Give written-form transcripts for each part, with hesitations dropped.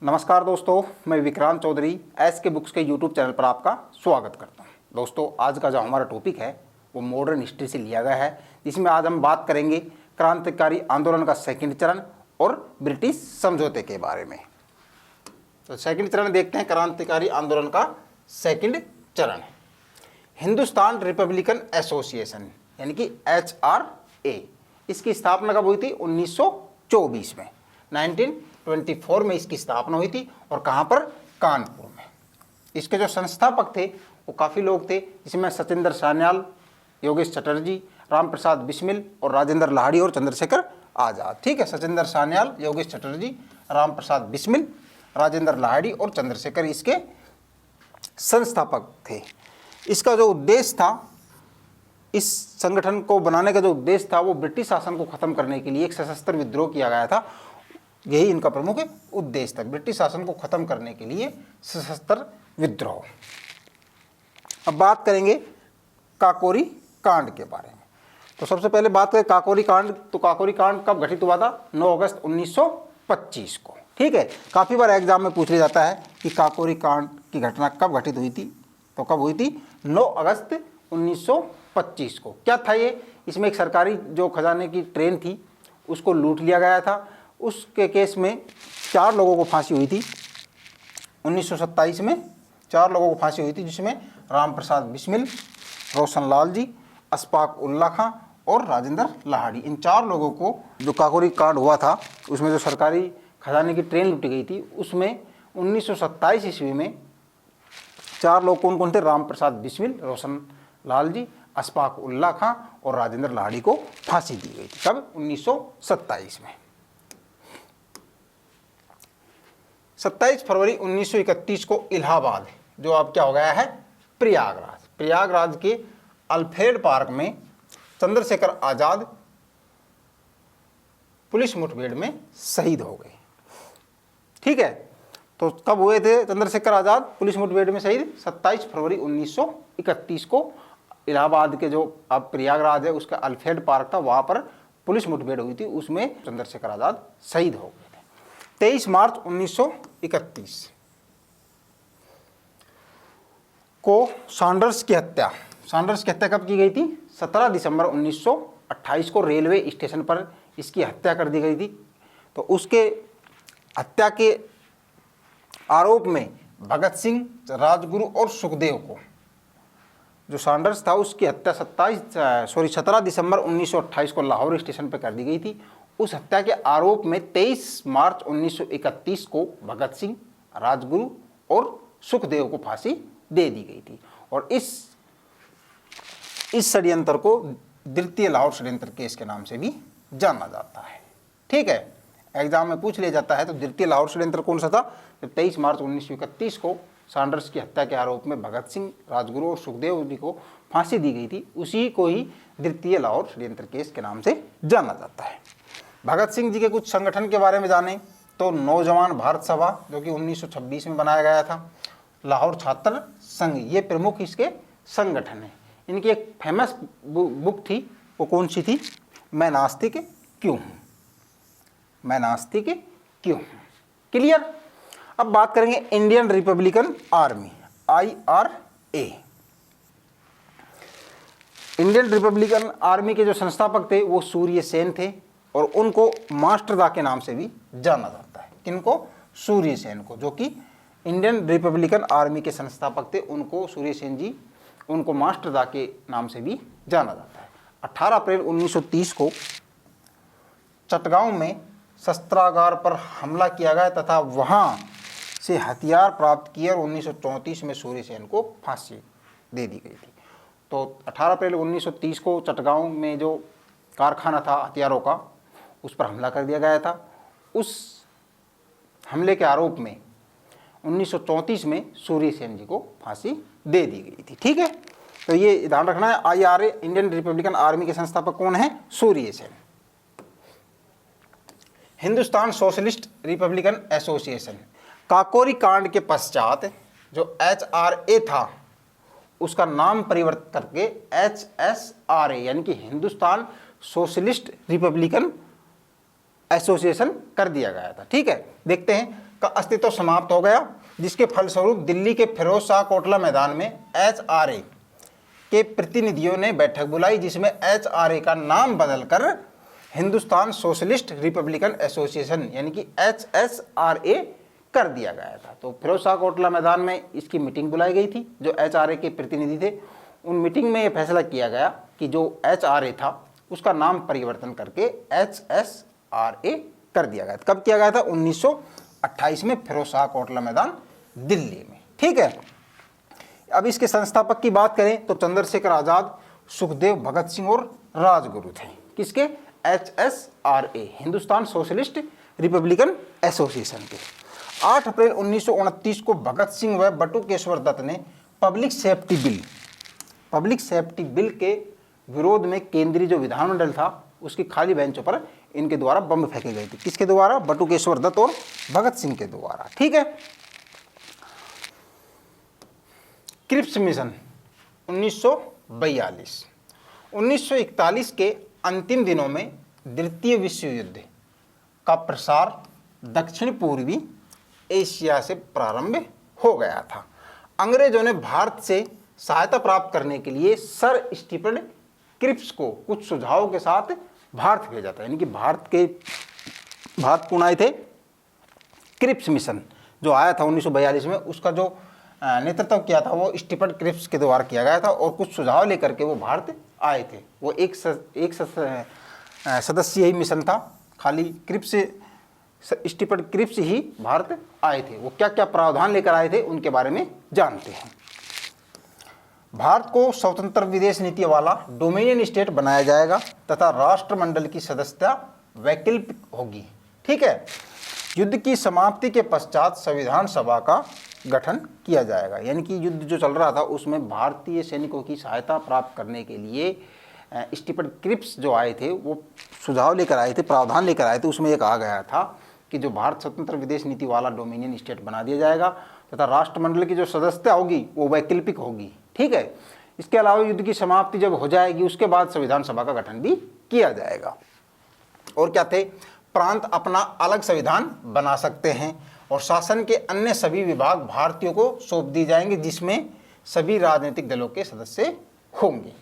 नमस्कार दोस्तों, मैं विक्रांत चौधरी एस के बुक्स के यूट्यूब चैनल पर आपका स्वागत करता हूं। दोस्तों, आज का जो हमारा टॉपिक है वो मॉडर्न हिस्ट्री से लिया गया है, जिसमें आज हम बात करेंगे क्रांतिकारी आंदोलन का सेकंड चरण और ब्रिटिश समझौते के बारे में। तो सेकंड चरण देखते हैं। क्रांतिकारी आंदोलन का सेकंड चरण हिंदुस्तान रिपब्लिकन एसोसिएशन यानी कि HRA, इसकी स्थापना कब हुई थी? 1924 में, 1924 में इसकी स्थापना हुई थी। और कहाँ पर? कानपुर में। इसके जो संस्थापक थे वो काफ़ी लोग थे, जिसमें सचिंदर सान्याल, योगेश चटर्जी, राम प्रसाद बिस्मिल और राजेंद्र लाहिड़ी और चंद्रशेखर आज़ाद। ठीक है, सचिंदर सान्याल, योगेश चटर्जी, राम प्रसाद बिस्मिल, राजेंद्र लाहिड़ी और चंद्रशेखर इसके संस्थापक थे। इसका जो उद्देश्य था, इस संगठन को बनाने का जो उद्देश्य था वो ब्रिटिश शासन को खत्म करने के लिए एक सशस्त्र विद्रोह किया गया था। यही इनका प्रमुख उद्देश्य था, ब्रिटिश शासन को खत्म करने के लिए सशस्त्र विद्रोह। अब बात करेंगे काकोरी कांड के बारे में। तो सबसे पहले बात करें काकोरी कांड। तो काकोरी कांड कब घटित हुआ था? 9 अगस्त 1925 को। ठीक है, काफ़ी बार एग्जाम में पूछ लिया जाता है कि काकोरी कांड की घटना कब घटित हुई थी। तो कब हुई थी? 9 अगस्त 1925 को। क्या था ये? इसमें एक सरकारी जो खजाने की ट्रेन थी उसको लूट लिया गया था। उसके केस में 4 लोगों को फांसी हुई थी। 1927 में 4 लोगों को फांसी हुई थी, जिसमें राम प्रसाद बिस्मिल, रोशन लाल जी, अशफाक उल्ला खां और राजेंद्र लाहिड़ी। इन 4 लोगों को जो काकोरी कांड हुआ था उसमें जो सरकारी खजाने की ट्रेन लूटी गई थी, उसमें 1927 ईस्वी में 4 लोग कौन कौन थे? राम प्रसाद बिस्मिल, रोशन लाल जी, अशफाक उल्ला खां और राजेंद्र लाहिड़ी को फांसी दी गई थी। कब? 1927 में। 27 फरवरी 1931 को इलाहाबाद, जो अब क्या हो गया है? प्रयागराज के अल्फ्रेड पार्क में चंद्रशेखर आज़ाद पुलिस मुठभेड़ में शहीद हो गए। ठीक है, तो कब हुए थे चंद्रशेखर आज़ाद पुलिस मुठभेड़ में शहीद? 27 फरवरी 1931 को इलाहाबाद के जो अब प्रयागराज है उसका अल्फ्रेड पार्क था, वहाँ पर पुलिस मुठभेड़ हुई थी, उसमें चंद्रशेखर आज़ाद शहीद हो गए थे। 23 मार्च 1931 को सॉन्डर्स की हत्या कब की गई थी? 17 दिसंबर 1928 को रेलवे स्टेशन पर इसकी हत्या कर दी गई थी। तो उसके हत्या के आरोप में भगत सिंह, राजगुरु और सुखदेव को, जो सॉन्डर्स था उसकी हत्या 17 दिसंबर 1928 को लाहौर स्टेशन पर कर दी गई थी। उस हत्या के आरोप में 23 मार्च 1931 को भगत सिंह, राजगुरु और सुखदेव को फांसी दे दी गई थी। और इस षड्यंत्र को द्वितीय लाहौर षड्यंत्र केस के नाम से भी जाना जाता है। ठीक है, एग्जाम में पूछ लिया जाता है। तो द्वितीय लाहौर षड्यंत्र कौन सा था? जब 23 मार्च 1931 को सॉन्डर्स की हत्या के आरोप में भगत सिंह, राजगुरु और सुखदेव जी को फांसी दी गई थी, उसी को ही द्वितीय लाहौर षड्यंत्र केस के नाम से जाना जाता है। भगत सिंह जी के कुछ संगठन के बारे में जानें तो नौजवान भारत सभा, जो कि 1926 में बनाया गया था, लाहौर छात्र संघ, ये प्रमुख इसके संगठन हैं। इनकी एक फेमस बुक थी, वो कौन सी थी? मैं नास्तिक क्यों हूँ, मैं नास्तिक क्यों हूँ। क्लियर। अब बात करेंगे Indian Republican army, IRA। Indian Republican army के जो संस्थापक थे वो सूर्य सेन थे और उनको मास्टरदा के नाम से भी जाना जाता है। किनको? सूर्य सेन को, जो कि इंडियन रिपब्लिकन आर्मी के संस्थापक थे। उनको सूर्य सेन जी, उनको मास्टरदा के नाम से भी जाना जाता है। 18 अप्रैल 1930 को चटगांव में शस्त्रागार पर हमला किया गया तथा वहां से हथियार प्राप्त किए और 1934 में सूर्य सेन को फांसी दे दी गई थी। तो 18 अप्रैल 1930 को चटगांव में जो कारखाना था हथियारों का, उस पर हमला कर दिया गया था। उस हमले के आरोप में 1934 में सूर्य सेन जी को फांसी दे दी गई थी। ठीक है, तो ये ध्यान रखना है। IRA, इंडियन रिपब्लिकन आर्मी के संस्थापक कौन है? Surya Sen. Hindustan socialist republican association, Kakori कांड के पश्चात जो HRA था उसका नाम परिवर्तित करके HSRA यानी कि हिंदुस्तान सोशलिस्ट रिपब्लिकन एसोसिएशन कर दिया गया था। ठीक है, देखते हैं का अस्तित्व समाप्त हो गया, जिसके फलस्वरूप दिल्ली के फिरोज शाह कोटला मैदान में HRA के प्रतिनिधियों ने बैठक बुलाई, जिसमें HRA का नाम बदलकर हिंदुस्तान सोशलिस्ट रिपब्लिकन एसोसिएशन यानी कि HSRA कर दिया गया था। तो फिरोज शाह कोटला मैदान में इसकी मीटिंग बुलाई गई थी। जो HRA के प्रतिनिधि थे, उन मीटिंग में ये फैसला किया गया कि जो HRA था उसका नाम परिवर्तन करके HSRA कर दिया गया। कब किया गया था? 1928 में, फिरोज शाह कोटला मैदान, दिल्ली में। ठीक है। अब इसके संस्थापक की बात करें तो चंद्रशेखर आजाद, सुखदेव, भगत सिंह और राजगुरु थे। किसके? HSRA, Hindustan socialist republican association के। 8 अप्रैल 1929 को भगत सिंह व बटुकेश्वर दत्त ने पब्लिक सेफ्टी बिल के विरोध में केंद्रीय जो विधानमंडल था उसकी खाली बेंचों पर इनके द्वारा बम फेंके गए थे। किसके द्वारा? बटुकेश्वर दत्त और भगत सिंह के द्वारा। ठीक है। Cripps mission 1942। 1941 के अंतिम दिनों में द्वितीय विश्व युद्ध का प्रसार दक्षिण पूर्वी एशिया से प्रारंभ हो गया था। अंग्रेजों ने भारत से सहायता प्राप्त करने के लिए सर स्टीफन क्रिप्स को कुछ सुझावों के साथ भारत भेजा था। यानी कि भारत कौन आए थे? क्रिप्स मिशन जो आया था 1942 में, उसका जो नेतृत्व किया था वो स्टीफन क्रिप्स के द्वारा किया गया था और कुछ सुझाव लेकर के वो भारत आए थे। वो एक सदस्यीय मिशन था। खाली स्टीफन क्रिप्स ही भारत आए थे। वो क्या क्या प्रावधान लेकर आए थे उनके बारे में जानते हैं। भारत को स्वतंत्र विदेश नीति वाला डोमिनियन स्टेट बनाया जाएगा तथा राष्ट्रमंडल की सदस्यता वैकल्पिक होगी। ठीक है। युद्ध की समाप्ति के पश्चात संविधान सभा का गठन किया जाएगा। यानी कि युद्ध जो चल रहा था उसमें भारतीय सैनिकों की सहायता प्राप्त करने के लिए स्टीफन क्रिप्स जो आए थे वो सुझाव लेकर आए थे, प्रावधान लेकर आए थे। उसमें ये कहा गया था कि जो भारत स्वतंत्र विदेश नीति वाला डोमिनियन स्टेट बना दिया जाएगा तथा राष्ट्रमंडल की जो सदस्यता होगी वो वैकल्पिक होगी। ठीक है। इसके अलावा युद्ध की समाप्ति जब हो जाएगी उसके बाद संविधान सभा का गठन भी किया जाएगा। और क्या थे? प्रांत अपना अलग संविधान बना सकते हैं और शासन के अन्य सभी विभाग भारतीयों को सौंप दिए जाएंगे, जिसमें सभी राजनीतिक दलों के सदस्य होंगे।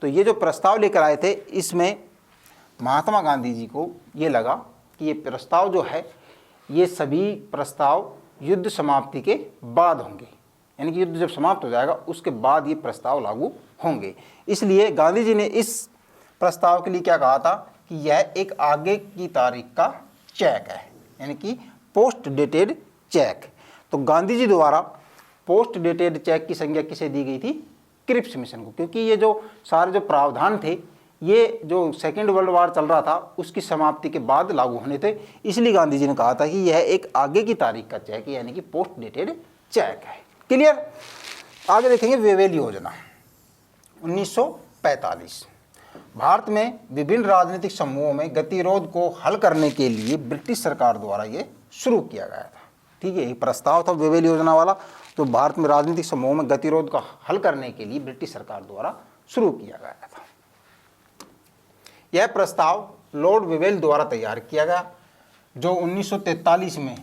तो ये जो प्रस्ताव लेकर आए थे इसमें महात्मा गांधी जी को ये लगा कि ये प्रस्ताव जो है ये सभी प्रस्ताव युद्ध समाप्ति के बाद होंगे। यानी कि युद्ध जब समाप्त हो जाएगा उसके बाद ये प्रस्ताव लागू होंगे। इसलिए गांधी जी ने इस प्रस्ताव के लिए क्या कहा था कि यह एक आगे की तारीख का चेक है, यानी कि पोस्ट डेटेड चेक। तो गांधी जी द्वारा पोस्ट डेटेड चेक की संज्ञा किसे दी गई थी? क्रिप्स मिशन को, क्योंकि ये जो सारे जो प्रावधान थे ये जो सेकेंड वर्ल्ड वॉर चल रहा था उसकी समाप्ति के बाद लागू होने थे। इसलिए गांधी जी ने कहा था कि यह एक आगे की तारीख का चेक है, यानी कि पोस्ट डेटेड चेक है। क्लियर? आगे देखेंगे वेवेल योजना 1945। भारत में विभिन्न राजनीतिक समूहों में गतिरोध को हल करने के लिए ब्रिटिश सरकार द्वारा ये शुरू किया गया था। ठीक है। एक प्रस्ताव था वेवेल योजना वाला, तो भारत में राजनीतिक समूहों में गतिरोध का हल करने के लिए ब्रिटिश सरकार द्वारा शुरू किया गया था। यह प्रस्ताव लॉर्ड वेवेल द्वारा तैयार किया गया, जो 1943 में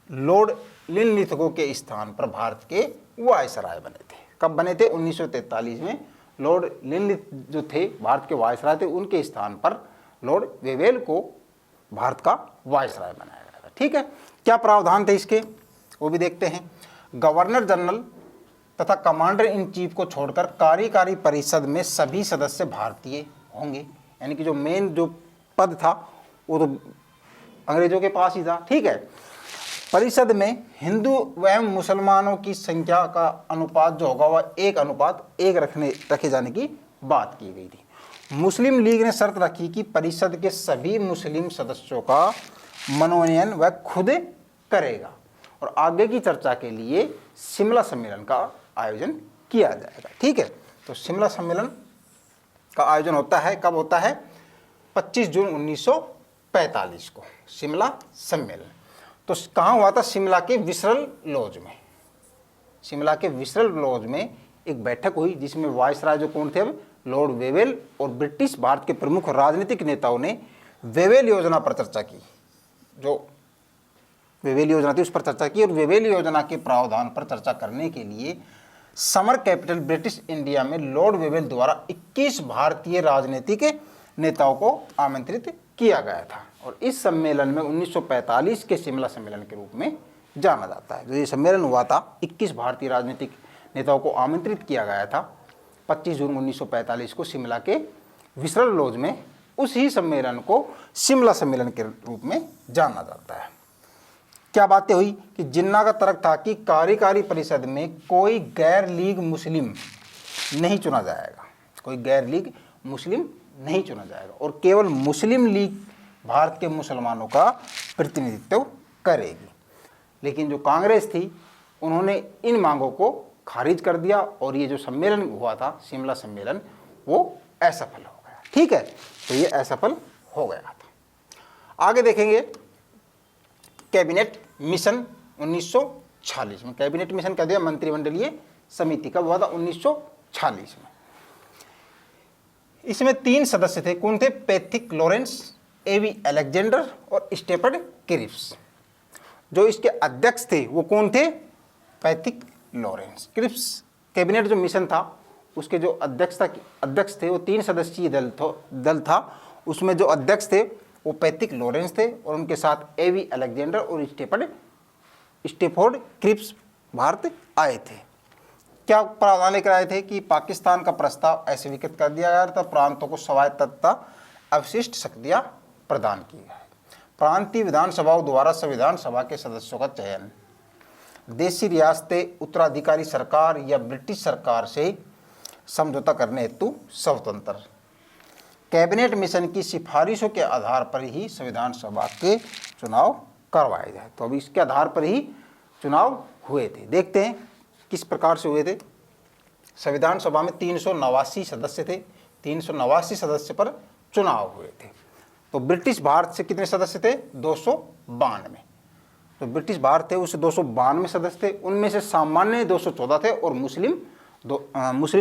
लॉर्ड लिनलिथगो के स्थान पर भारत के वायसराय बने थे। कब बने थे? 1943 में लॉर्ड लिनलिथ जो थे भारत के वायसराय थे, उनके स्थान पर लॉर्ड वेवेल को भारत का वायसराय बनाया गया था। ठीक है। क्या प्रावधान थे इसके वो भी देखते हैं। गवर्नर जनरल तथा कमांडर इन चीफ को छोड़कर कार्यकारी परिषद में सभी सदस्य भारतीय होंगे। यानी कि जो मेन जो पद था वो तो अंग्रेजों के पास ही था। ठीक है। परिषद में हिंदू एवं मुसलमानों की संख्या का अनुपात जो होगा वह 1:1 रखे जाने की बात की गई थी। मुस्लिम लीग ने शर्त रखी कि परिषद के सभी मुस्लिम सदस्यों का मनोनयन वह खुद करेगा और आगे की चर्चा के लिए शिमला सम्मेलन का आयोजन किया जाएगा। ठीक है। तो शिमला सम्मेलन का आयोजन होता है, कब होता है? 25 जून 1945 को शिमला सम्मेलन। तो कहाँ हुआ था? शिमला के विसरल लॉज में। शिमला के विसरल लॉज में एक बैठक हुई जिसमें वायसराय जो कौन थे? अब लॉर्ड वेवेल और ब्रिटिश भारत के प्रमुख राजनीतिक नेताओं ने वेवेल योजना पर चर्चा की, जो वेवेल योजना थी, उस पर चर्चा की। और वेवेल योजना के प्रावधान पर चर्चा करने के लिए समर कैपिटल ब्रिटिश इंडिया में लॉर्ड वेवेल द्वारा 21 भारतीय राजनीतिक नेताओं को आमंत्रित किया गया था। और इस सम्मेलन में 1945 के शिमला सम्मेलन के रूप में जाना जाता है। जो ये सम्मेलन हुआ था, 21 भारतीय राजनीतिक नेताओं को आमंत्रित किया गया था 25 जून 1945 को शिमला के विसरल लॉज में। उसी सम्मेलन को शिमला सम्मेलन के रूप में जाना जाता है। क्या बातें हुई कि जिन्ना का तर्क था कि कार्यकारी परिषद में कोई गैर लीग मुस्लिम नहीं चुना जाएगा, कोई गैर लीग मुस्लिम नहीं चुना जाएगा और केवल मुस्लिम लीग भारत के मुसलमानों का प्रतिनिधित्व करेगी। लेकिन जो कांग्रेस थी, उन्होंने इन मांगों को खारिज कर दिया और ये जो सम्मेलन हुआ था, शिमला सम्मेलन, वो असफल हो गया। ठीक है, तो ये असफल हो गया था। आगे देखेंगे कैबिनेट मिशन 1946 में। कैबिनेट मिशन कह दिया मंत्रिमंडलीय समिति, कब हुआ था? 1946 में। इसमें 3 सदस्य थे। कौन थे? पैथिक लॉरेंस, एवी अलेक्जेंडर और स्टेफर्ड क्रिप्स। जो इसके अध्यक्ष थे वो कौन थे? Pethick Lawrence. क्रिप्स कैबिनेट जो मिशन था उसके जो अध्यक्ष थे वो 3 सदस्यीय दल था। उसमें जो अध्यक्ष थे वो पैथिक लॉरेंस थे और उनके साथ एवी अलेक्जेंडर और स्टेफोर्ड क्रिप्स भारत आए थे। क्या प्रावधान लेकर आए थे कि पाकिस्तान का प्रस्ताव अस्वीकृत कर दिया गया था, प्रांतों को स्वायत्तता अवशिष्ट शक्तियां प्रदान की गई। प्रांतीय विधानसभाओं द्वारा संविधान सभा के सदस्यों का चयन, देशी रियासतें उत्तराधिकारी सरकार या ब्रिटिश सरकार से समझौता करने हेतु स्वतंत्र। कैबिनेट मिशन की सिफारिशों के आधार पर ही संविधान सभा के चुनाव करवाए जाए। तो अभी इसके आधार पर ही चुनाव हुए थे। देखते हैं किस प्रकार से हुए थे। संविधान सभा में 389 सदस्य थे। 389 सदस्य पर चुनाव हुए थे। तो ब्रिटिश भारत से कितने सदस्य थे? 292। तो ब्रिटिश भारत थे उससे 292 सदस्य थे। उनमें से सामान्य 214 थे और मुस्लिम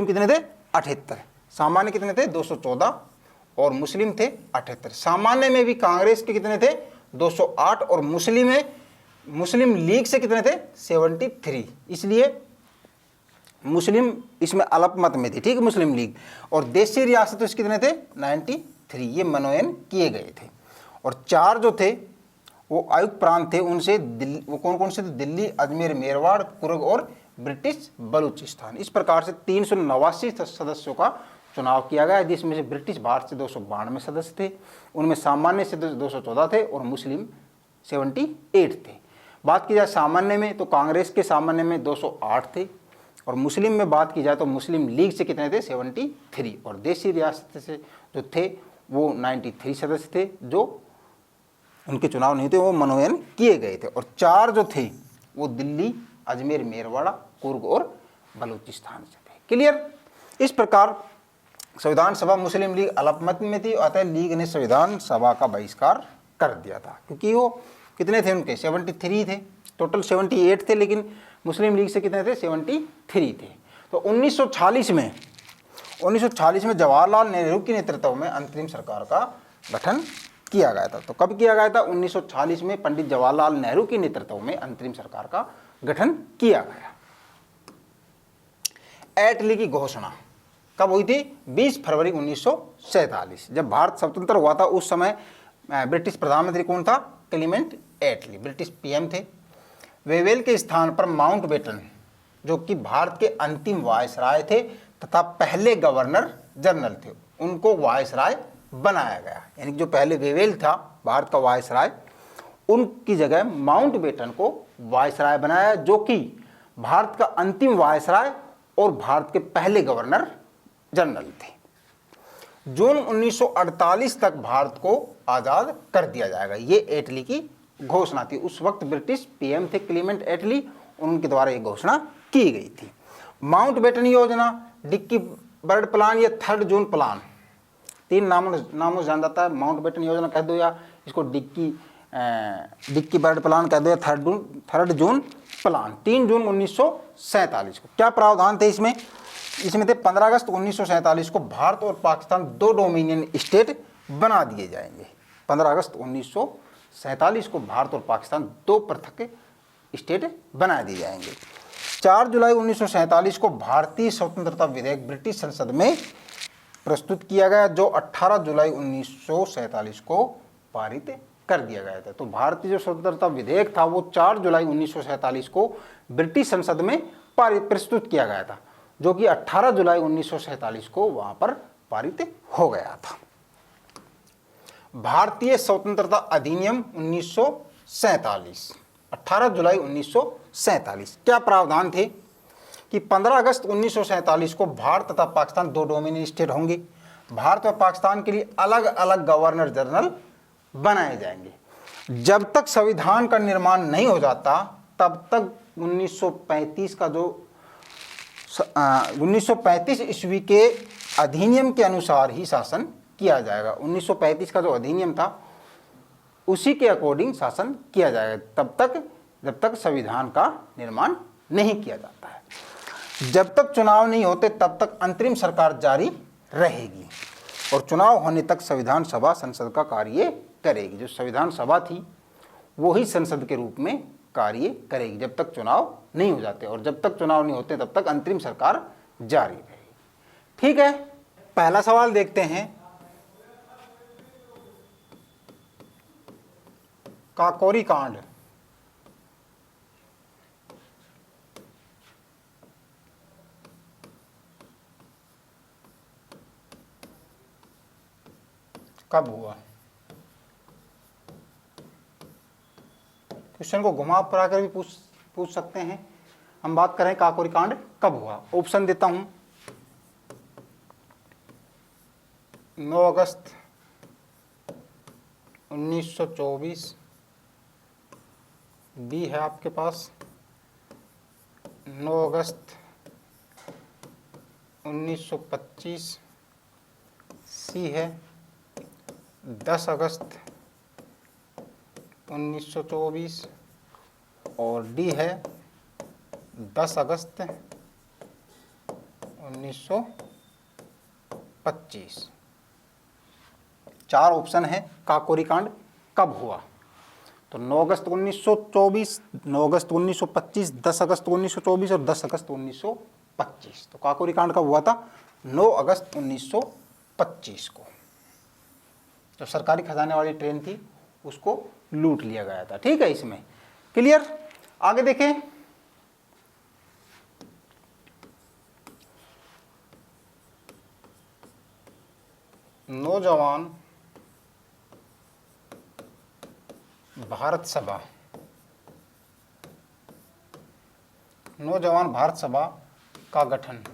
कितने थे? 78। सामान्य कितने थे? 214 और मुस्लिम थे 78। सामान्य में भी कांग्रेस के कितने थे? 208 और मुस्लिम लीग से कितने थे? 73। इसलिए मुस्लिम इसमें अल्पमत में थी। ठीक है, मुस्लिम लीग। और देशी रियासत इसके कितने थे? 93। ये मनोनयन किए गए थे। और 4 जो थे वो आयुक्त प्रांत थे। उनसे वो कौन कौन से थे? दिल्ली, अजमेर, मेरवाड़, कुर्ग और ब्रिटिश बलूचिस्तान। इस प्रकार से 389 सदस्यों का चुनाव किया गया, जिसमें से ब्रिटिश भारत से 292 सदस्य थे। उनमें सामान्य से 214 थे और मुस्लिम 78 थे। बात की जाए सामान्य में तो कांग्रेस के सामान्य में 208 थे और मुस्लिम में बात की जाए तो मुस्लिम लीग से कितने थे? 73। और देशी रियासत से जो थे वो 93 सदस्य थे, जो उनके चुनाव नहीं थे, वो मनोनयन किए गए थे। और 4 जो थे वो दिल्ली, अजमेर, मेरवाड़ा, कुर्ग और बलूचिस्तान से थे। क्लियर? इस प्रकार संविधान सभा मुस्लिम लीग अल्पमत में थी, अतः लीग ने संविधान सभा का बहिष्कार कर दिया था। क्योंकि वो कितने थे उनके? 73 थे। टोटल 78 थे, लेकिन मुस्लिम लीग से कितने थे? 73 थे। तो 1940 में जवाहरलाल नेहरू के नेतृत्व में अंतरिम सरकार का गठन किया गया था। तो कब किया गया था? 1940 में पंडित जवाहरलाल नेहरू के नेतृत्व में अंतरिम सरकार का गठन किया गया। एटली की घोषणा कब हुई थी? 20 फरवरी 1947। जब भारत स्वतंत्र हुआ था उस समय ब्रिटिश प्रधानमंत्री कौन था? क्लीमेंट एटली, ब्रिटिश पीएम थे। वेवेल के स्थान पर माउंटबेटन, जो कि भारत के अंतिम वायसराय थे तथा पहले गवर्नर जनरल थे, उनको वायसराय बनाया गया। यानी जो पहले वेवेल था भारत का वायसराय, उनकी जगह माउंटबेटन को वायसराय बनाया, जो कि भारत का अंतिम वायसराय और भारत के पहले गवर्नर जनरल थे। जून 1948 तक भारत को आज़ाद कर दिया जाएगा, ये एटली की घोषणा थी। उस वक्त ब्रिटिश पीएम थे क्लीमेंट एटली, उनके द्वारा ये घोषणा की गई थी। माउंटबेटन योजना, डिक्की बर्ड प्लान या 3 जून प्लान, 3 नामों से जान जाता है। माउंटबेटन योजना कह दो या इसको डिक्की बर्ड प्लान कह दो या 3 जून प्लान। 3 जून 1947 को क्या प्रावधान थे इसमें? इसमें थे 15 अगस्त 1947 को भारत और पाकिस्तान 2 डोमिनियन स्टेट बना दिए जाएंगे। 15 अगस्त 1947 को भारत और पाकिस्तान दो पृथक स्टेट बना दिए जाएंगे। 4 जुलाई 1947 को भारतीय स्वतंत्रता विधेयक ब्रिटिश संसद में प्रस्तुत किया गया, जो 18 जुलाई 1947 को पारित कर दिया गया था। तो भारतीय जो स्वतंत्रता विधेयक था वो 4 जुलाई 1947 को ब्रिटिश संसद में प्रस्तुत किया गया था, जो कि 18 जुलाई 1947 को वहां पर पारित हो गया था। भारतीय स्वतंत्रता अधिनियम 1947, 18 जुलाई 1947 क्या प्रावधान थे कि 15 अगस्त 1947 को भारत तथा पाकिस्तान दो डोमिनियन स्टेट होंगे। भारत और पाकिस्तान के लिए अलग अलग गवर्नर जनरल बनाए जाएंगे। जब तक संविधान का निर्माण नहीं हो जाता तब तक 1935 का जो 1935 ईस्वी के अधिनियम के अनुसार ही शासन किया जाएगा। 1935 का जो अधिनियम था उसी के अकॉर्डिंग शासन किया जाएगा तब तक जब तक संविधान का निर्माण नहीं किया जाता है। जब तक चुनाव नहीं होते तब तक अंतरिम सरकार जारी रहेगी और चुनाव होने तक संविधान सभा संसद का कार्य करेगी। जो संविधान सभा थी वो ही संसद के रूप में कार्य करेगी जब तक चुनाव नहीं हो जाते, और जब तक चुनाव नहीं होते तब तक अंतरिम सरकार जारी रहेगी। ठीक है, पहला सवाल देखते हैं। काकोरी कांड कब हुआ? क्वेश्चन को घुमा फिरा कर भी पूछ सकते हैं। हम बात करें काकोरी कांड कब हुआ। ऑप्शन देता हूं। 9 अगस्त 1924 बी है आपके पास, 9 अगस्त 1925 सी है, 10 अगस्त 1924 और डी है 10 अगस्त 1925। 4 ऑप्शन है काकोरी कांड कब हुआ। तो 9 अगस्त 1924, 9 अगस्त 1925, 10 अगस्त 1924 और 10 अगस्त 1925। तो काकोरी कांड कब हुआ था? 9 अगस्त 1925 को। जो सरकारी खजाने वाली ट्रेन थी उसको लूट लिया गया था। ठीक है, इसमें क्लियर। आगे देखें। नौजवान भारत सभा, नौजवान भारत सभा का गठन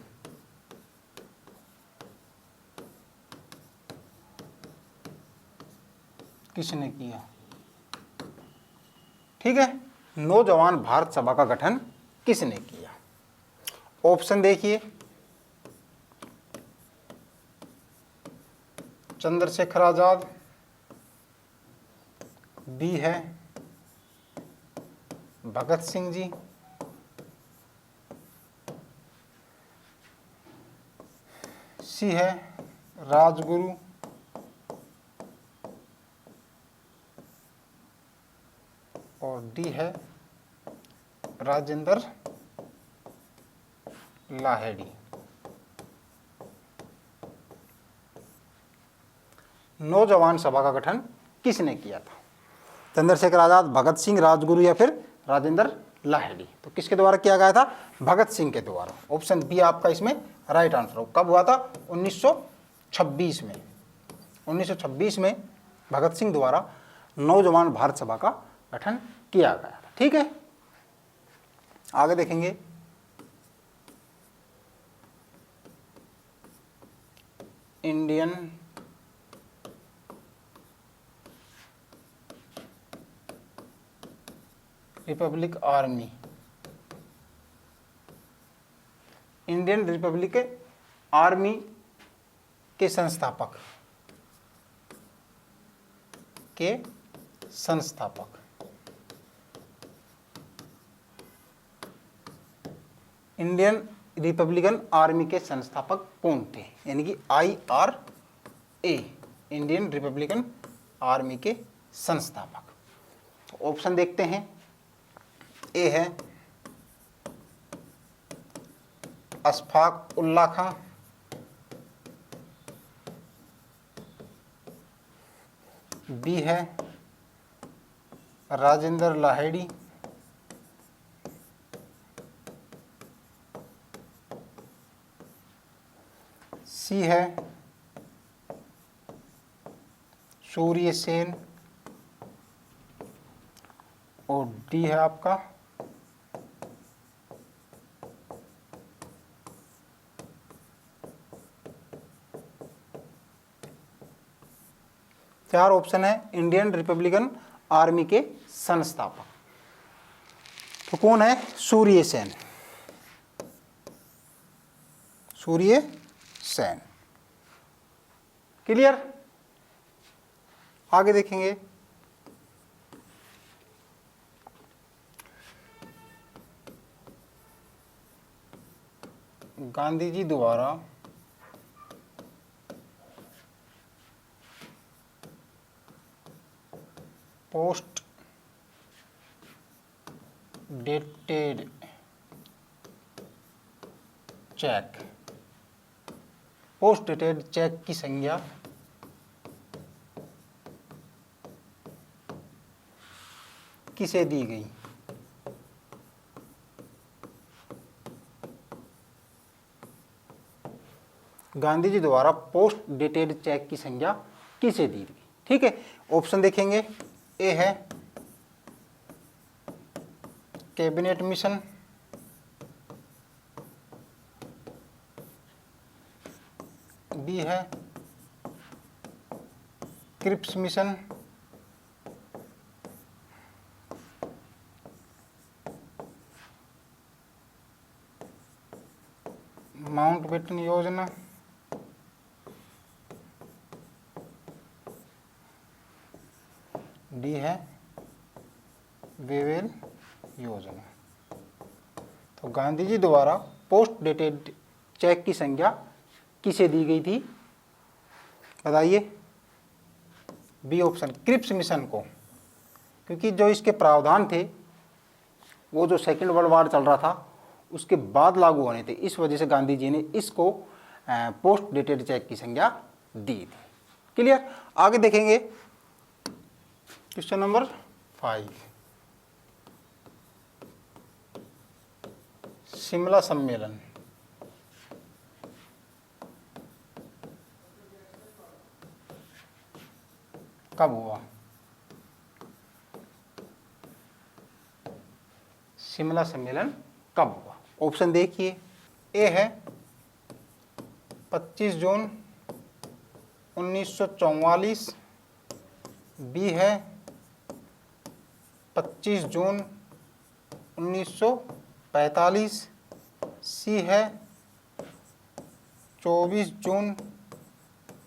किसने किया? ठीक है, नौजवान भारत सभा का गठन किसने किया? ऑप्शन देखिए। चंद्रशेखर आजाद, बी है भगत सिंह जी, सी है राजगुरु, और डी है राजेंद्र लाहिड़ी। नौजवान सभा का गठन किसने किया था? चंद्रशेखर आजाद, भगत सिंह, राजगुरु या फिर राजेंद्र लाहिड़ी। तो किसके द्वारा किया गया था? भगत सिंह के द्वारा। ऑप्शन बी आपका इसमें राइट आंसर हो। कब हुआ था? 1926 में। 1926 में भगत सिंह द्वारा नौजवान भारत सभा का गठन किया गया था। ठीक है, आगे देखेंगे। Indian Republic army, Indian Republic army के संस्थापक इंडियन रिपब्लिकन आर्मी के संस्थापक कौन थे? यानी कि IRA, इंडियन रिपब्लिकन आर्मी के संस्थापक तो ऑप्शन देखते हैं। ए है अशफाक उल्ला खां, बी है राजेंद्र लाहिड़ी, सी है सूर्य सेन और डी है आपका चार ऑप्शन है इंडियन रिपब्लिकन आर्मी के संस्थापक। तो कौन है? सूर्य सेन, सूर्य सेन। क्लियर? आगे देखेंगे। गांधी जी द्वारा post dated cheque, post dated cheque की संज्ञा किसे दी गई? गांधी जी द्वारा पोस्ट डेटेड चेक की संज्ञा किसे दी गई? ठीक है, ऑप्शन देखेंगे। ए है कैबिनेट मिशन, बी है क्रिप्स मिशन, माउंटबेटन योजना, डी है वेवेल योजना। तो गांधी जी द्वारा पोस्ट डेटेड चेक की संज्ञा किसे दी गई थी? बताइए। बी ऑप्शन, क्रिप्स मिशन को, क्योंकि जो इसके प्रावधान थे वो जो सेकेंड वर्ल्ड वार चल रहा था उसके बाद लागू होने थे, इस वजह से गांधी जी ने इसको पोस्ट डेटेड चेक की संज्ञा दी थी। क्लियर? आगे देखेंगे क्वेश्चन नंबर 5। शिमला सम्मेलन कब हुआ? शिमला सम्मेलन कब हुआ? ऑप्शन देखिए। ए है 25 जून 1944, बी है 25 जून 1945, सी है 24 जून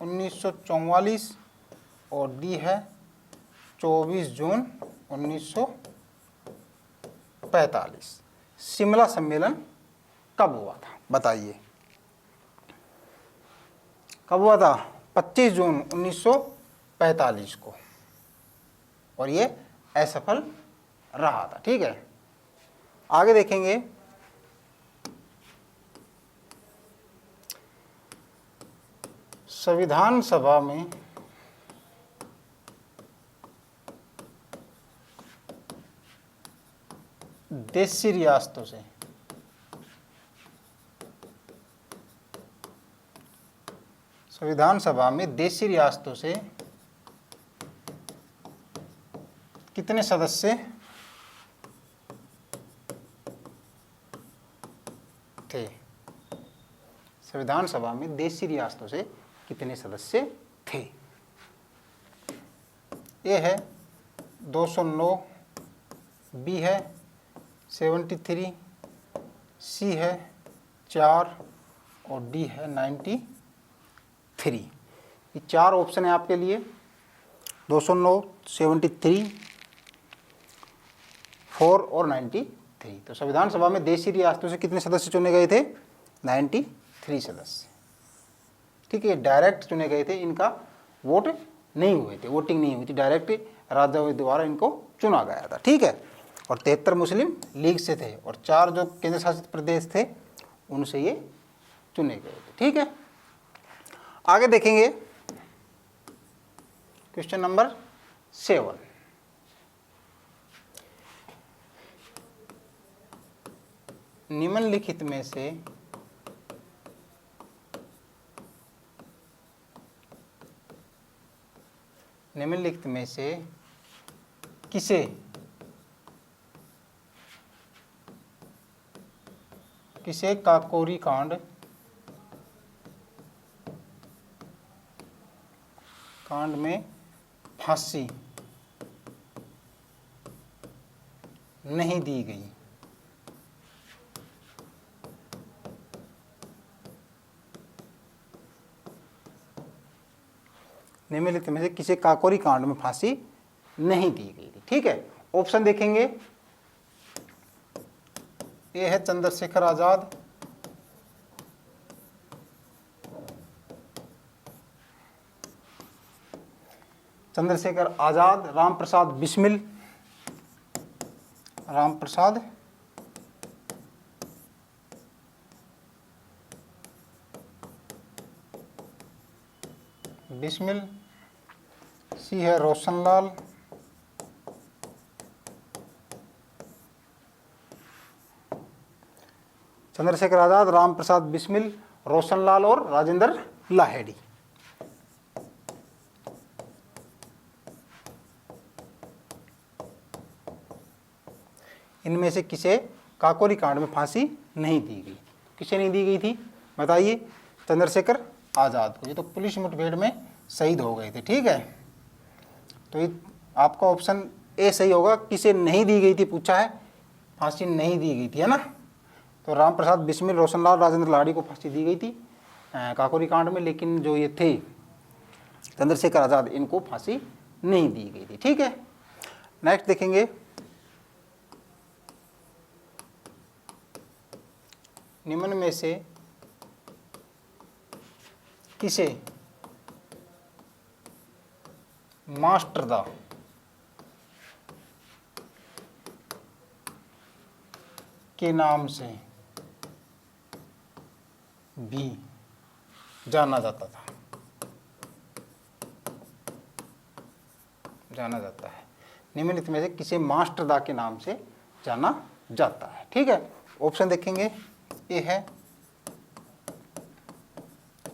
1944 और डी है 24 जून 1945। शिमला सम्मेलन कब हुआ था? बताइए। कब हुआ था? 25 जून 1945 को, और ये असफल रहा था। ठीक है, आगे देखेंगे। संविधान सभा में देशी रियासतों से संविधान सभा में देशी रियासतों से कितने सदस्य थे? संविधान सभा में देशी रियासतों से कितने सदस्य थे? ए है 209, बी है 73, सी है 4 और डी है 93। ये चार ऑप्शन है आपके लिए। 209, 73, 4 और 93। तो संविधान सभा में देशी रियासतों से कितने सदस्य चुने गए थे? 93 सदस्य। ठीक है, डायरेक्ट चुने गए थे, इनका वोट नहीं हुए थे, वोटिंग नहीं हुई थी, डायरेक्ट राजाओं द्वारा इनको चुना गया था। ठीक है, और 73 मुस्लिम लीग से थे और 4 जो केंद्र शासित प्रदेश थे उनसे ये चुने गए थे। ठीक है, आगे देखेंगे क्वेश्चन नंबर 7। निम्नलिखित में से किसे काकोरी कांड में फांसी नहीं दी गई? निम्नलिखित में से किसे काकोरी कांड में फांसी नहीं दी गई थी? ठीक है, ऑप्शन देखेंगे। ए है चंद्रशेखर आजाद, राम प्रसाद बिस्मिल, सी है रोशनलाल, चंद्रशेखर आजाद, राम प्रसाद बिस्मिल, रोशनलाल और राजेंद्र लाहेड़ी। इनमें से किसे काकोरी कांड में फांसी नहीं दी गई? किसे नहीं दी गई थी बताइए? चंद्रशेखर आजाद को। ये तो पुलिस मुठभेड़ में शहीद हो गए थे। ठीक है, तो ये आपका ऑप्शन ए सही होगा। किसे नहीं दी गई थी पूछा है, फांसी नहीं दी गई थी, है ना। तो राम प्रसाद बिस्मिल, रोशनलाल, राजेंद्र लाड़ी को फांसी दी गई थी काकोरी कांड में, लेकिन जो ये थे चंद्रशेखर आजाद, इनको फांसी नहीं दी गई थी। ठीक है, नेक्स्ट देखेंगे। निम्न में से किसे मास्टरदा के नाम से भी जाना जाता है? निम्नलिखित में से किसे मास्टरदा के नाम से जाना जाता है? ठीक है, ऑप्शन देखेंगे। ए है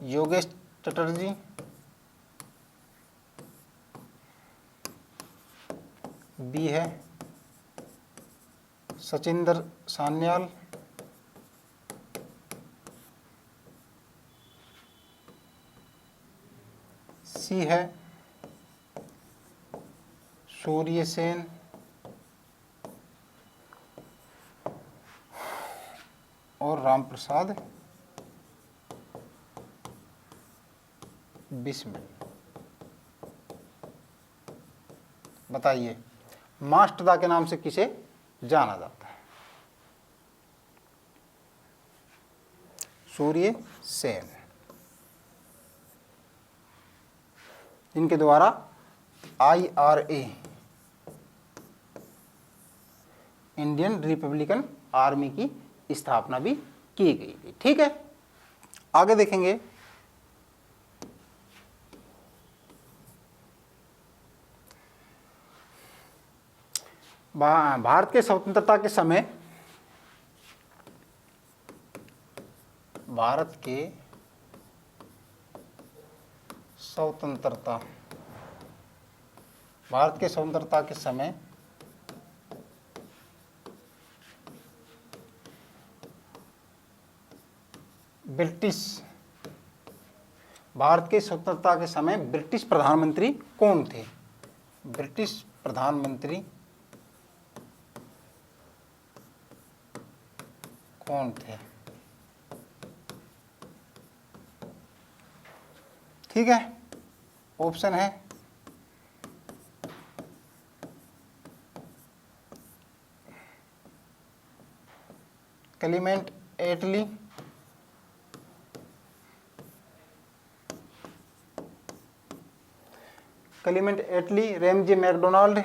योगेश चटर्जी, बी है सचिंदर सान्याल, सी है सूर्य सेन, और राम प्रसाद बिस्मिल। बताइए मास्टरदा के नाम से किसे जाना जाता है? सूर्य सेन। इनके द्वारा IRA इंडियन रिपब्लिकन आर्मी की स्थापना भी की गई थी। ठीक है, आगे देखेंगे। भारत के स्वतंत्रता के समय के समय भारत के स्वतंत्रता के समय ब्रिटिश प्रधानमंत्री कौन थे? ब्रिटिश प्रधानमंत्री कौन थे? ठीक है, ऑप्शन है Clement Attlee, Clement Attlee, Ramsay MacDonald,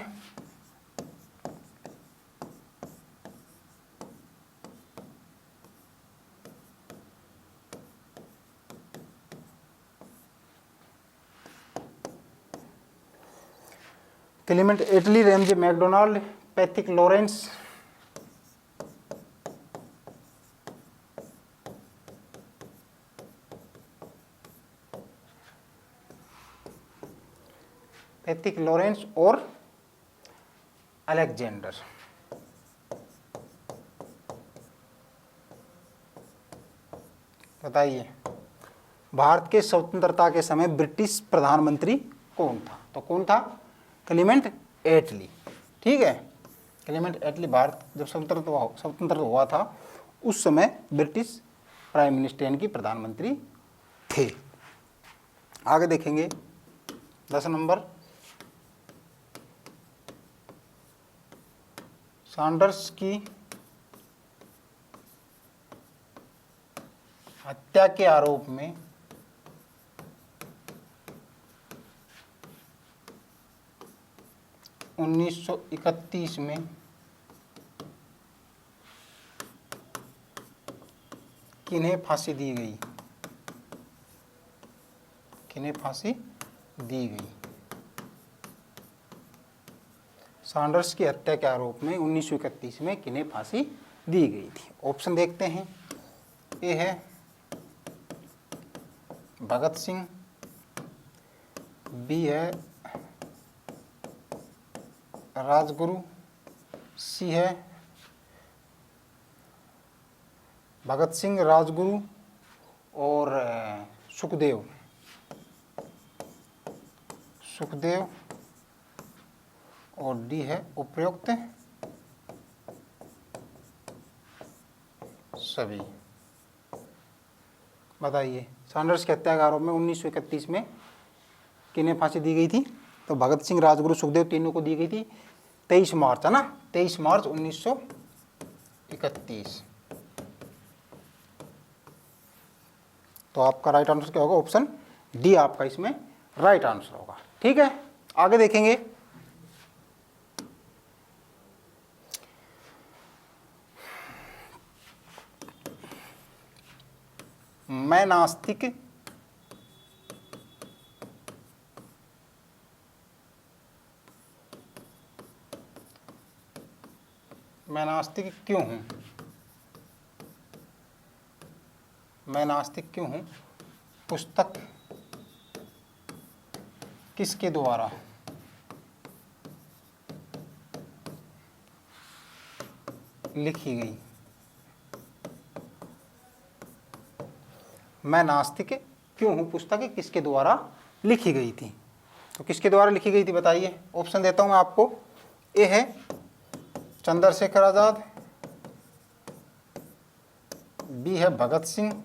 Clement Attlee, Ramsay MacDonald, Pethick Lawrence, Pethick Lawrence और अलेक्जेंडर। बताइए भारत के स्वतंत्रता के समय ब्रिटिश प्रधानमंत्री कौन था? तो कौन था? क्लीमेंट एटली। ठीक है, क्लीमेंट एटली भारत जब स्वतंत्र हुआ था उस समय ब्रिटिश प्राइम मिनिस्टर यानी कि प्रधानमंत्री थे। आगे देखेंगे 10 नंबर, सैंडर्स की हत्या के आरोप में उन्नीस सौ 31 में किन्हें फांसी दी गई? किन्हें फांसी दी गई? सैंडर्स की हत्या के आरोप में 1931 में किन्हें फांसी दी गई थी? ऑप्शन देखते हैं। ए है भगत सिंह, बी है राजगुरु, सी है भगत सिंह, राजगुरु और सुखदेव, और डी है उपयुक्त सभी। बताइए सैंडर्स की हत्या के आरोप में 1931 में किन्हें फांसी दी गई थी? तो भगत सिंह, राजगुरु, सुखदेव तीनों को दी गई थी 23 मार्च, है ना, 23 मार्च 1931। तो आपका राइट आंसर क्या होगा? ऑप्शन डी आपका इसमें राइट आंसर होगा। ठीक है, आगे देखेंगे। मैं नास्तिक क्यों हूं? मैं नास्तिक क्यों हूं पुस्तक किसके द्वारा लिखी गई? मैं नास्तिक क्यों हूं पुस्तक किसके द्वारा लिखी गई थी? तो किसके द्वारा लिखी गई थी बताइए? ऑप्शन देता हूं मैं आपको। ए है चंद्रशेखर आजाद, बी है भगत सिंह,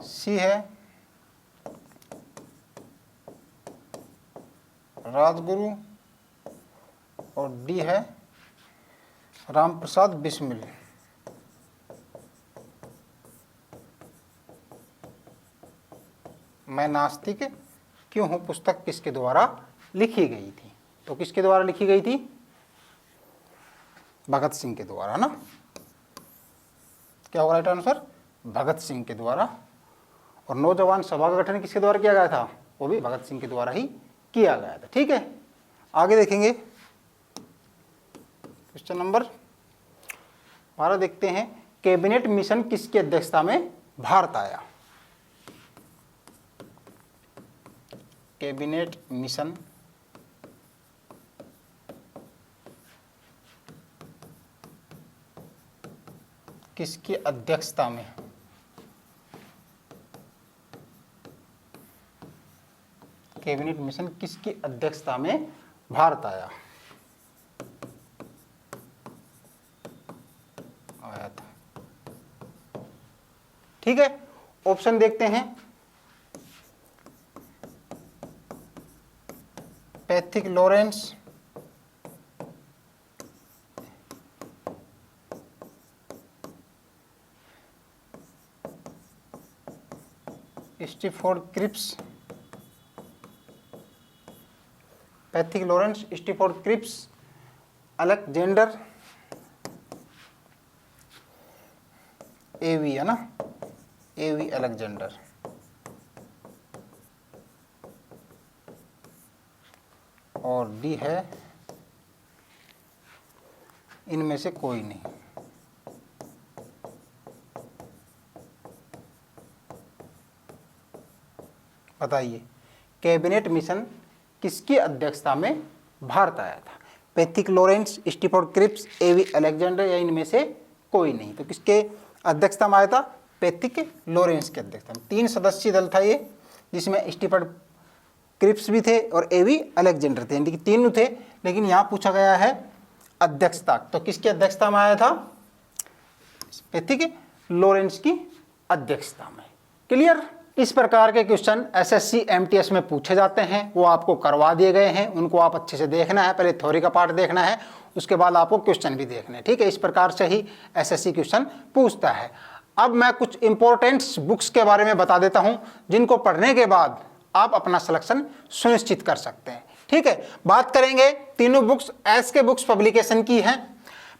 सी है राजगुरु और डी है राम प्रसाद बिस्मिल। मैं नास्तिक क्यों हूं पुस्तक किसके द्वारा लिखी गई थी? तो किसके द्वारा लिखी गई थी? भगत सिंह के द्वारा ना। क्या होगा राइट आंसर? भगत सिंह के द्वारा। और नौजवान सभा का गठन किसके द्वारा किया गया था? वो भी भगत सिंह के द्वारा ही किया गया था। ठीक है, आगे देखेंगे क्वेश्चन नंबर 12 देखते हैं। कैबिनेट मिशन किसकी अध्यक्षता में भारत आया? कैबिनेट मिशन किसकी अध्यक्षता में? कैबिनेट मिशन किसकी अध्यक्षता में भारत आया था? ठीक है, ऑप्शन देखते हैं। Pethick Lawrence, Stafford Cripps, Pethick Lawrence, Stafford Cripps, Alexander, A V है ना, एवी अलेक्जेंडर, और डी है इनमें से कोई नहीं। बताइए कैबिनेट मिशन किसकी अध्यक्षता में भारत आया था? पैथिक लॉरेंस, स्टीफोर्ड क्रिप्स, एवी अलेक्जेंडर या इनमें से कोई नहीं। तो किसके अध्यक्षता में आया था? पैथिक लॉरेंस के अध्यक्षता में। 3 सदस्यीय दल था ये, जिसमें स्टीफोर्ड क्रिप्स भी थे और एवी अलेक्जेंडर थे, यानी कि 3 थे। लेकिन यहाँ पूछा गया है अध्यक्षता, तो किसकी अध्यक्षता में आया था? पैथिक लॉरेंस की अध्यक्षता में। क्लियर? इस प्रकार के क्वेश्चन एसएससी एमटीएस में पूछे जाते हैं, वो आपको करवा दिए गए हैं, उनको आप अच्छे से देखना है। पहले थ्योरी का पार्ट देखना है, उसके बाद आपको क्वेश्चन भी देखने हैं। ठीक है, इस प्रकार से ही एसएससी क्वेश्चन पूछता है। अब मैं कुछ इंपॉर्टेंट बुक्स के बारे में बता देता हूं, जिनको पढ़ने के बाद आप अपना सिलेक्शन सुनिश्चित कर सकते हैं। ठीक है, बात करेंगे तीनों बुक्स एसके बुक्स पब्लिकेशन की हैं।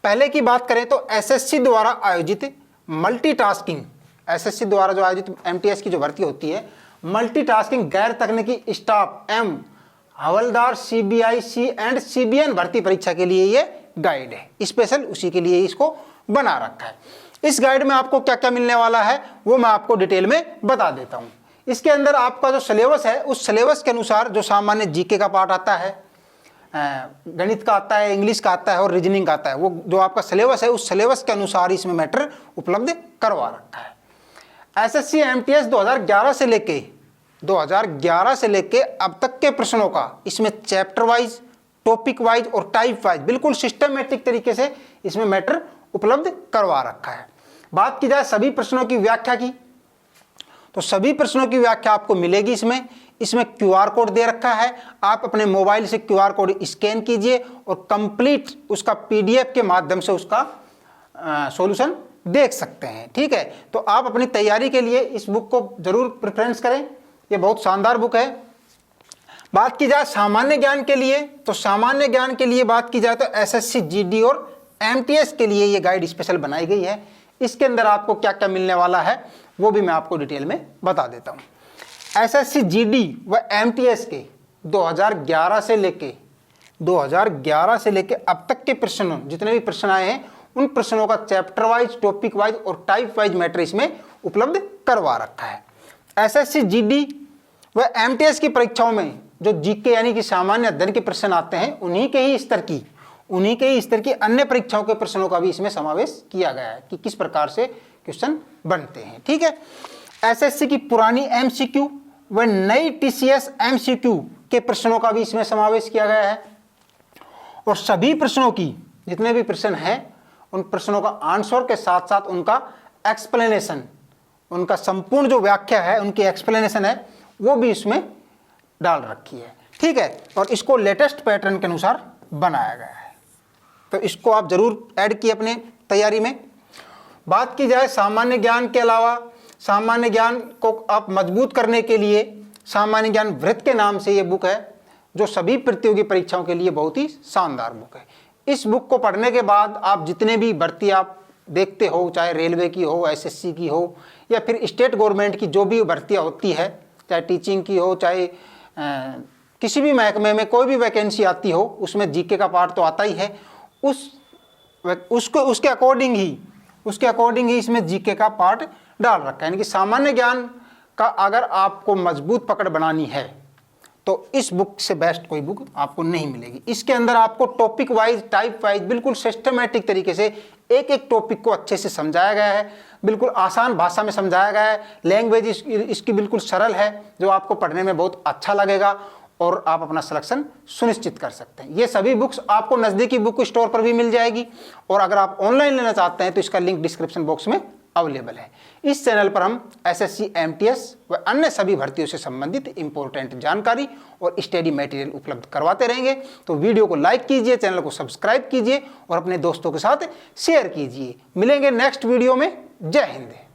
पहले की बात करें तो एसएससी द्वारा आयोजित मल्टीटास्किंग, एसएससी द्वारा जो आयोजित एमटीएस की जो भर्ती होती है, मल्टीटास्किंग गैर तकनीकी स्टाफ एम हवलदार सीबीआईसी एंड सीबीएन भर्ती परीक्षा के लिए ये गाइड है, स्पेशल उसी के लिए इसको बना रखा है। इस गाइड में आपको क्या क्या मिलने वाला है वो मैं आपको डिटेल में बता देता हूँ। इसके अंदर आपका जो सिलेबस है, उस सिलेबस के अनुसार जो सामान्य जीके का पार्ट आता है, गणित का आता है, इंग्लिश का आता है और रीजनिंग का आता है, वो जो आपका सिलेबस है उस सिलेबस के अनुसार इसमें मैटर उपलब्ध करवा रखा है। एसएससी एमटीएस 2011 से लेके अब तक के प्रश्नों का इसमें चैप्टर वाइज, टॉपिक वाइज और टाइप वाइज बिल्कुल सिस्टमेटिक तरीके से इसमें मैटर उपलब्ध करवा रखा है। बात की जाए सभी प्रश्नों की व्याख्या की, तो सभी प्रश्नों की व्याख्या आपको मिलेगी इसमें क्यूआर कोड दे रखा है। आप अपने मोबाइल से क्यूआर कोड स्कैन कीजिए और कंप्लीट उसका पीडीएफ के माध्यम से उसका सॉल्यूशन देख सकते हैं। ठीक है, तो आप अपनी तैयारी के लिए इस बुक को जरूर प्रेफरेंस करें, ये बहुत शानदार बुक है। बात की जाए सामान्य ज्ञान के लिए, तो सामान्य ज्ञान के लिए बात की जाए तो एसएससी जीडी और एमटीएस के लिए ये गाइड स्पेशल बनाई गई है। इसके अंदर आपको क्या क्या मिलने वाला है वो भी मैं आपको डिटेल में बता देता हूँ। एसएससी जीडी व एमटीएस के 2011 से लेके अब तक के प्रश्नों, जितने भी प्रश्न आए हैं उन प्रश्नों का चैप्टर वाइज, टॉपिक वाइज और टाइप वाइज मैटर इसमें उपलब्ध करवा रखा है। एसएससी जीडी व एमटीएस की परीक्षाओं में जो जीके यानी कि सामान्य अध्ययन के प्रश्न आते हैं, उन्हीं के ही स्तर की अन्य परीक्षाओं के प्रश्नों का भी इसमें समावेश किया गया है कि किस प्रकार से क्वेश्चन बनते हैं। ठीक है, एसएससी की पुरानी एमसीक्यू व नई टीसीएस एमसीक्यू के प्रश्नों का भी इसमें समावेश किया गया है। और सभी प्रश्नों की जितने भी प्रश्न हैं उन प्रश्नों का आंसर के साथ साथ उनका एक्सप्लेनेशन, उनका संपूर्ण जो व्याख्या है, उनकी एक्सप्लेनेशन है, वो भी इसमें डाल रखी है। ठीक है, और इसको लेटेस्ट पैटर्न के अनुसार बनाया गया है, तो इसको आप जरूर ऐड किए अपने तैयारी में। बात की जाए सामान्य ज्ञान के अलावा, सामान्य ज्ञान को आप मजबूत करने के लिए सामान्य ज्ञान वृत्त के नाम से ये बुक है, जो सभी प्रतियोगी परीक्षाओं के लिए बहुत ही शानदार बुक है। इस बुक को पढ़ने के बाद आप जितने भी भर्ती आप देखते हो, चाहे रेलवे की हो, एसएससी की हो या फिर स्टेट गवर्नमेंट की जो भी भर्तियाँ होती है, चाहे टीचिंग की हो, चाहे किसी भी महकमे में कोई भी वैकेंसी आती हो, उसमें जीके का पार्ट तो आता ही है। उसके अकॉर्डिंग ही इसमें जीके का पार्ट डाल रखा है। यानी कि सामान्य ज्ञान का अगर आपको मजबूत पकड़ बनानी है तो इस बुक से बेस्ट कोई बुक आपको नहीं मिलेगी। इसके अंदर आपको टॉपिक वाइज, टाइप वाइज बिल्कुल सिस्टमेटिक तरीके से एक एक टॉपिक को अच्छे से समझाया गया है, बिल्कुल आसान भाषा में समझाया गया है। लैंग्वेज इसकी बिल्कुल सरल है, जो आपको पढ़ने में बहुत अच्छा लगेगा और आप अपना सिलेक्शन सुनिश्चित कर सकते हैं। ये सभी बुक्स आपको नज़दीकी बुक स्टोर पर भी मिल जाएगी, और अगर आप ऑनलाइन लेना चाहते हैं तो इसका लिंक डिस्क्रिप्शन बॉक्स में अवेलेबल है। इस चैनल पर हम एसएससी, एमटीएस व अन्य सभी भर्तियों से संबंधित इंपॉर्टेंट जानकारी और स्टडी मटेरियल उपलब्ध करवाते रहेंगे। तो वीडियो को लाइक कीजिए, चैनल को सब्सक्राइब कीजिए और अपने दोस्तों के साथ शेयर कीजिए। मिलेंगे नेक्स्ट वीडियो में। जय हिंद।